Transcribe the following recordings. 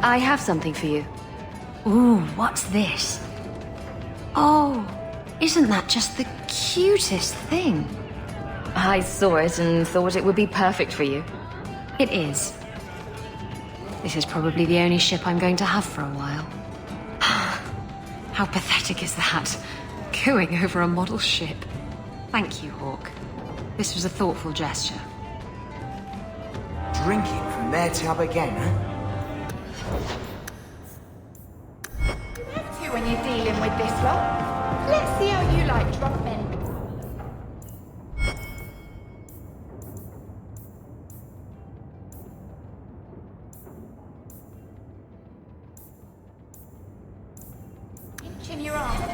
I have something for you. Ooh, what's this? Oh, isn't that just the cutest thing? I saw it and thought it would be perfect for you. It is. This is probably the only ship I'm going to have for a while. How pathetic is that? Going over a model ship. Thank you, Hawk. This was a thoughtful gesture. Drinking from their tub again, huh? You have to when you're dealing with this lot. Let's see how you like drunk men. Inch in your arm.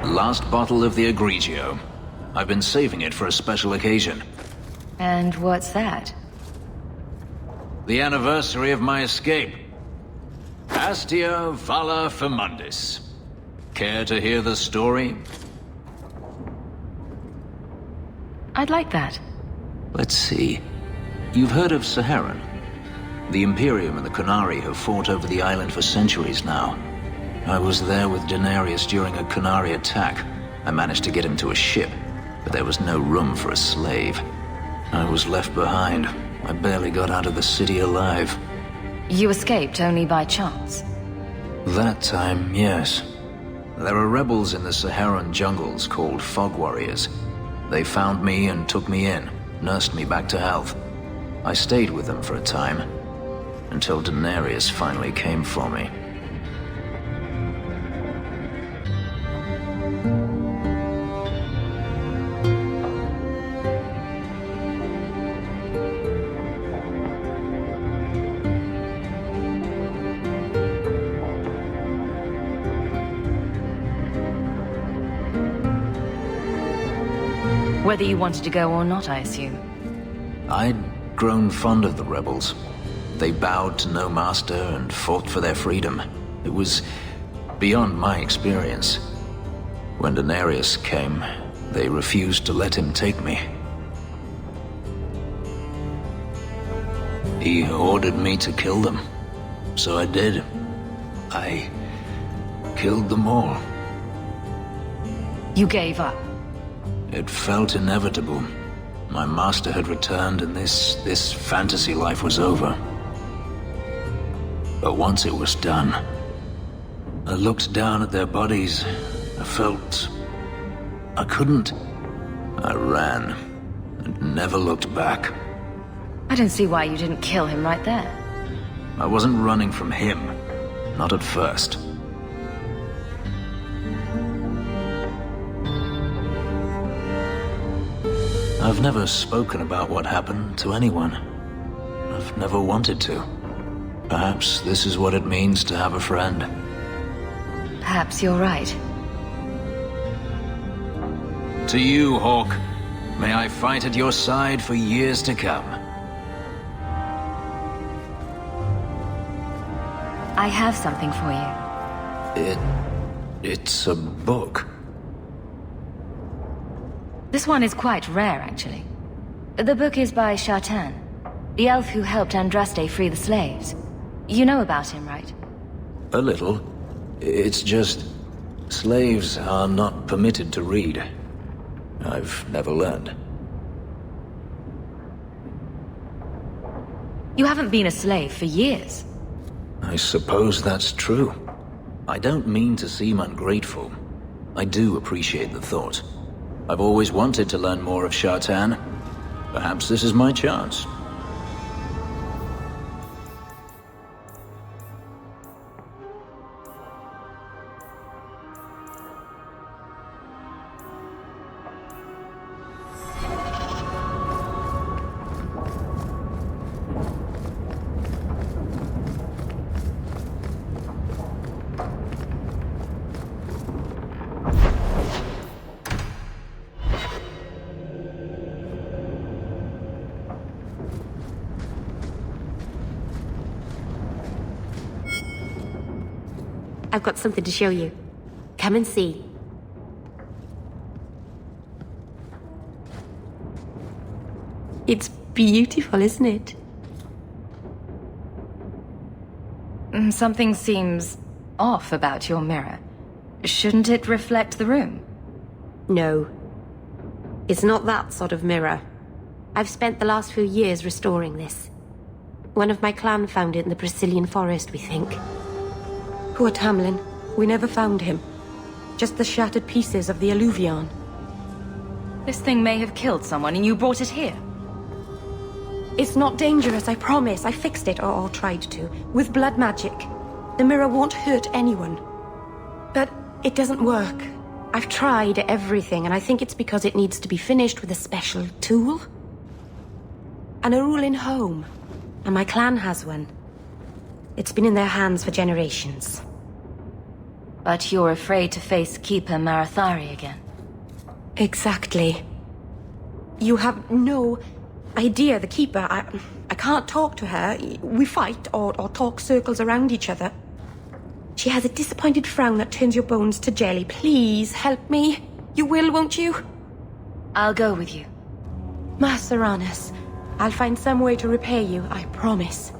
Last bottle of the Egregio. I've been saving it for a special occasion. And what's that? The anniversary of my escape. Astia Vala Firmundis. Care to hear the story? I'd like that. Let's see. You've heard of Saharan? The Imperium and the Qunari have fought over the island for centuries now. I was there with Daenerys during a Qunari attack. I managed to get him to a ship, but there was no room for a slave. I was left behind. I barely got out of the city alive. You escaped only by chance? That time, yes. There are rebels in the Saharan jungles called Fog Warriors. They found me and took me in, nursed me back to health. I stayed with them for a time, until Daenerys finally came for me. Whether you wanted to go or not, I assume. I'd grown fond of the rebels. They bowed to no master and fought for their freedom. It was beyond my experience. When Daenerys came, they refused to let him take me. He ordered me to kill them, so I did. I killed them all. You gave up? It felt inevitable. My master had returned and this fantasy life was over. But once it was done, I looked down at their bodies. I felt I couldn't. I ran and never looked back. I don't see why you didn't kill him right there. I wasn't running from him. Not at first. I've never spoken about what happened to anyone. I've never wanted to. Perhaps this is what it means to have a friend. Perhaps you're right. To you, Hawk. May I fight at your side for years to come. I have something for you. It's a book. This one is quite rare, actually. The book is by Shartan, the elf who helped Andraste free the slaves. You know about him, right? A little. It's just... slaves are not permitted to read. I've never learned. You haven't been a slave for years. I suppose that's true. I don't mean to seem ungrateful. I do appreciate the thought. I've always wanted to learn more of Shartan. Perhaps this is my chance. I've got something to show you. Come and see. It's beautiful, isn't it? Something seems off about your mirror. Shouldn't it reflect the room? No. It's not that sort of mirror. I've spent the last few years restoring this. One of my clan found it in the Brazilian forest, we think. Poor Tamlin. We never found him. Just the shattered pieces of the alluvion. This thing may have killed someone and you brought it here. It's not dangerous, I promise. I fixed it, or tried to, with blood magic. The mirror won't hurt anyone. But it doesn't work. I've tried everything, and I think it's because it needs to be finished with a special tool. An Arulin home. And my clan has one. It's been in their hands for generations. But you're afraid to face Keeper Marathari again. Exactly. You have no idea, the Keeper. I can't talk to her. We fight or talk circles around each other. She has a disappointed frown that turns your bones to jelly. Please, help me. You will, won't you? I'll go with you. Maceranus, I'll find some way to repay you, I promise.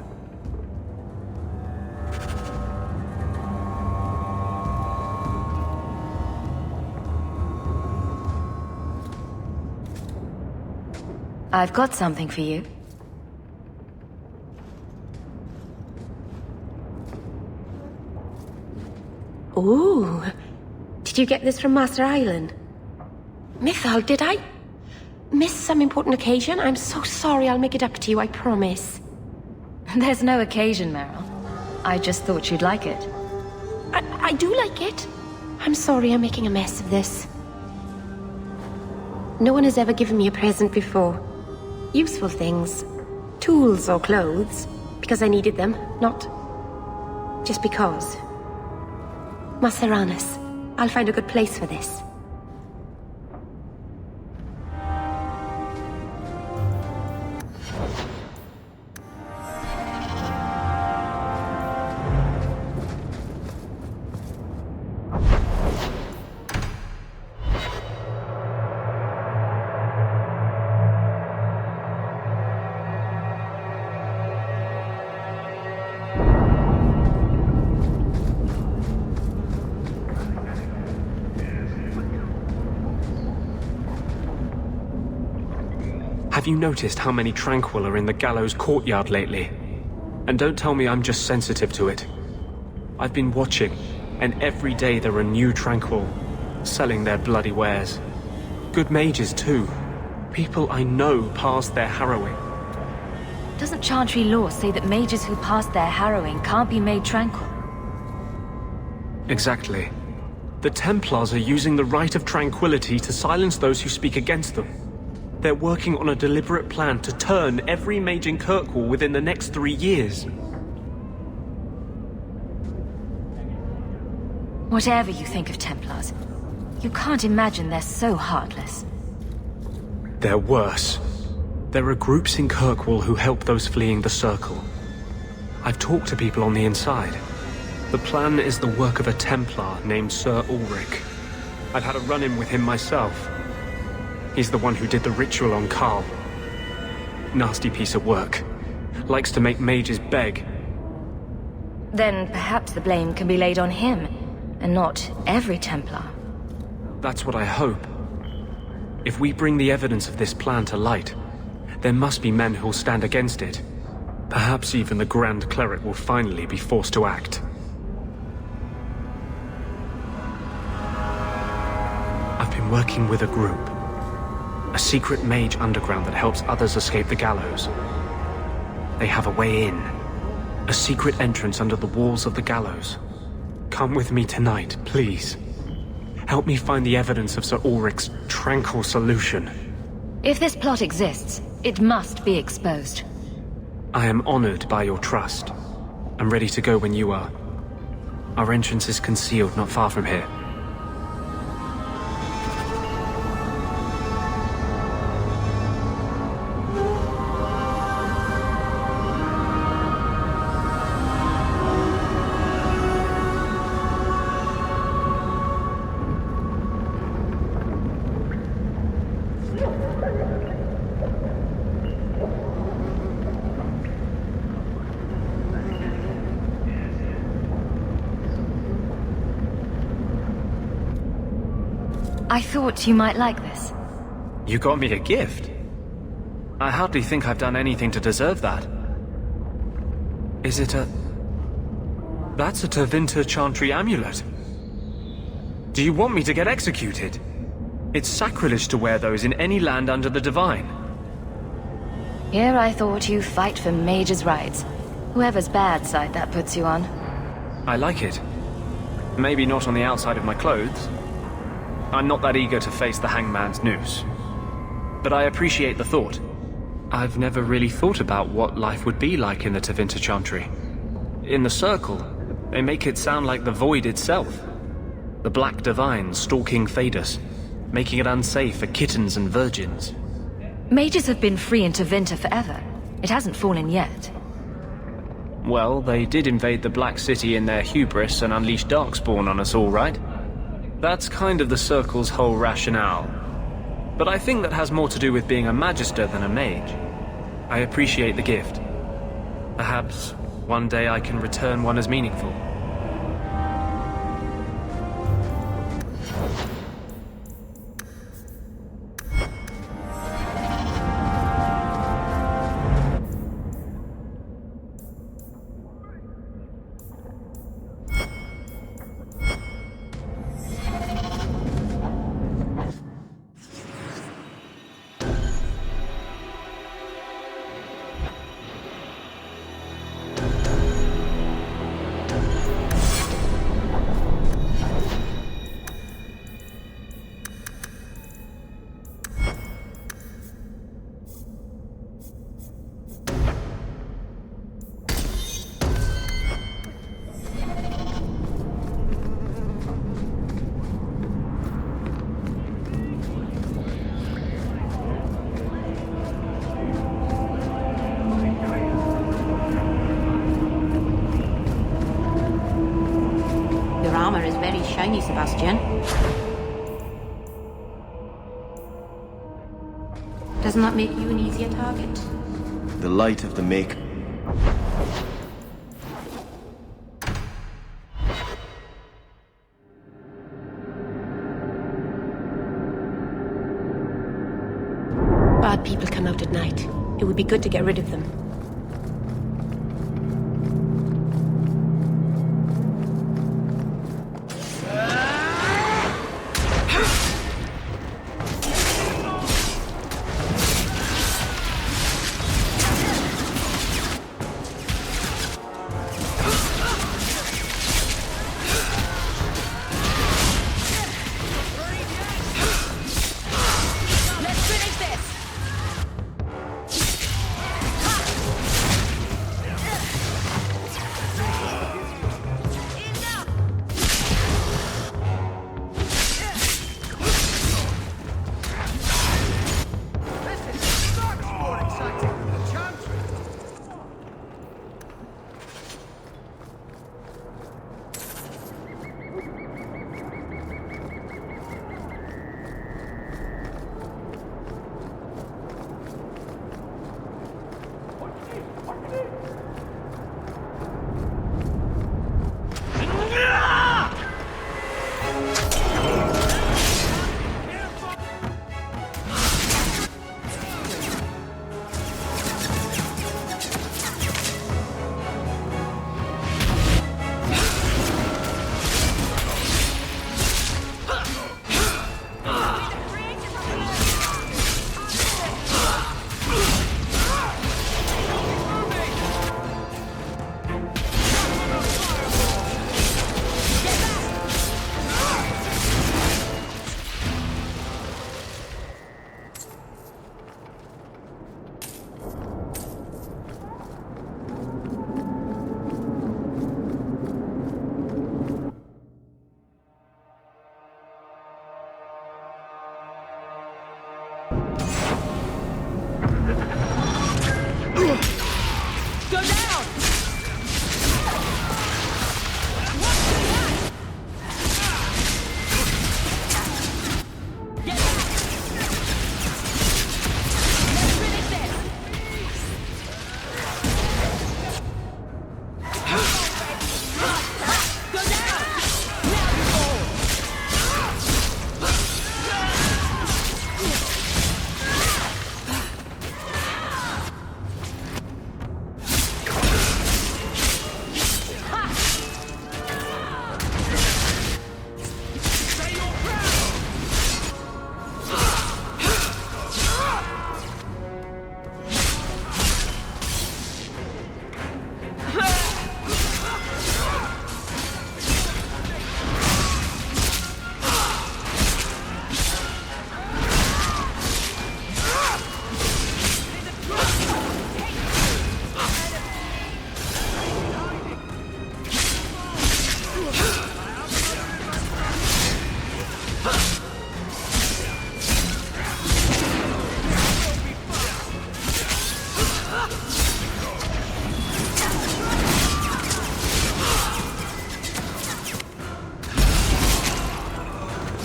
I've got something for you. Ooh. Did you get this from Master Island? Mythal, did I miss some important occasion? I'm so sorry. I'll make it up to you, I promise. There's no occasion, Meryl. I just thought you'd like it. I do like it. I'm sorry I'm making a mess of this. No one has ever given me a present before. Useful things. Tools or clothes. Because I needed them, not just because. Maceranus, I'll find a good place for this. Have you noticed how many Tranquil are in the gallows courtyard lately? And don't tell me I'm just sensitive to it. I've been watching, and every day there are new Tranquil, selling their bloody wares. Good mages too. People I know past their harrowing. Doesn't Chantry law say that mages who pass their harrowing can't be made tranquil? Exactly. The Templars are using the right of tranquility to silence those who speak against them. They're working on a deliberate plan to turn every mage in Kirkwall within the next 3 years. Whatever you think of Templars, you can't imagine they're so heartless. They're worse. There are groups in Kirkwall who help those fleeing the Circle. I've talked to people on the inside. The plan is the work of a Templar named Sir Ulrich. I've had a run-in with him myself. He's the one who did the ritual on Karl. Nasty piece of work. Likes to make mages beg. Then perhaps the blame can be laid on him, and not every Templar. That's what I hope. If we bring the evidence of this plan to light, there must be men who'll stand against it. Perhaps even the Grand Cleric will finally be forced to act. I've been working with a group. A secret mage underground that helps others escape the gallows. They have a way in. A secret entrance under the walls of the gallows. Come with me tonight, please. Help me find the evidence of Sir Ulrich's tranquil solution. If this plot exists, it must be exposed. I am honored by your trust. I'm ready to go when you are. Our entrance is concealed not far from here. I thought you might like this. You got me a gift? I hardly think I've done anything to deserve that. Is it a... That's a Tevinter Chantry amulet. Do you want me to get executed? It's sacrilege to wear those in any land under the Divine. Here I thought you fight for mage's rights. Whoever's bad side that puts you on. I like it. Maybe not on the outside of my clothes. I'm not that eager to face the hangman's noose. But I appreciate the thought. I've never really thought about what life would be like in the Tevinter Chantry. In the Circle, they make it sound like the Void itself. The Black Divine stalking Thedas, making it unsafe for kittens and virgins. Mages have been free in Tevinter forever. It hasn't fallen yet. Well, they did invade the Black City in their hubris and unleash Darkspawn on us all, right? That's kind of the Circle's whole rationale. But I think that has more to do with being a Magister than a mage. I appreciate the gift. Perhaps one day I can return one as meaningful. Shiny, Sebastian. Doesn't that make you an easier target? The light of the make. Bad people come out at night. It would be good to get rid of them.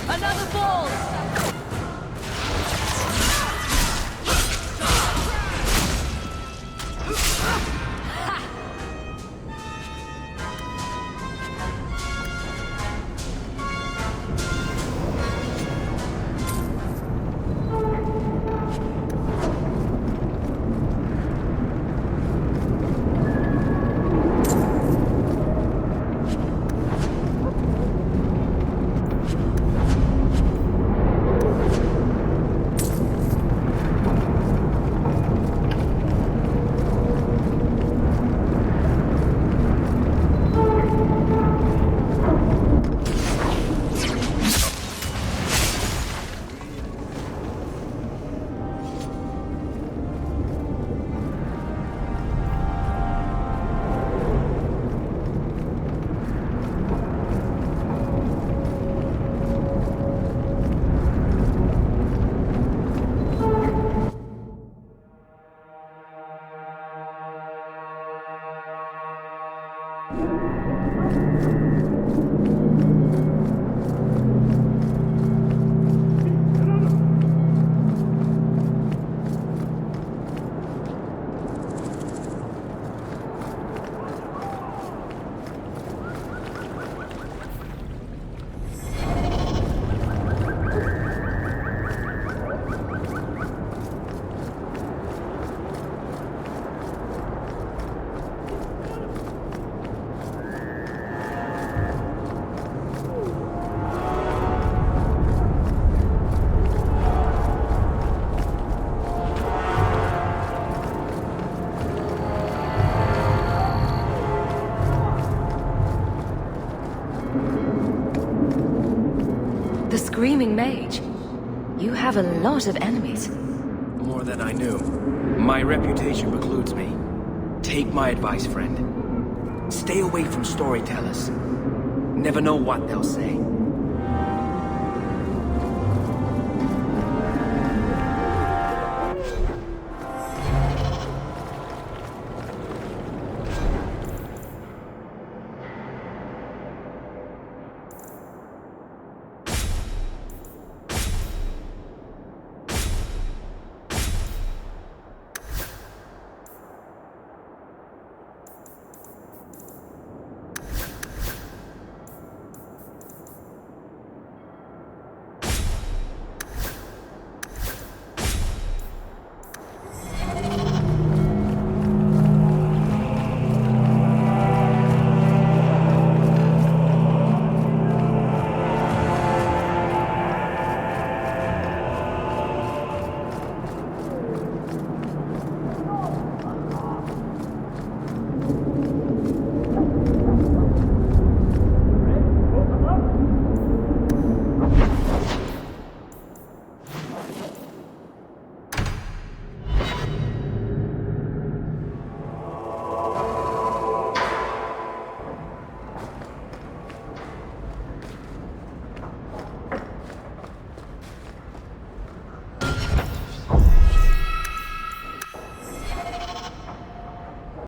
Another ball! The Screaming Mage. You have a lot of enemies. More than I knew. My reputation precludes me. Take my advice, friend. Stay away from storytellers. Never know what they'll say.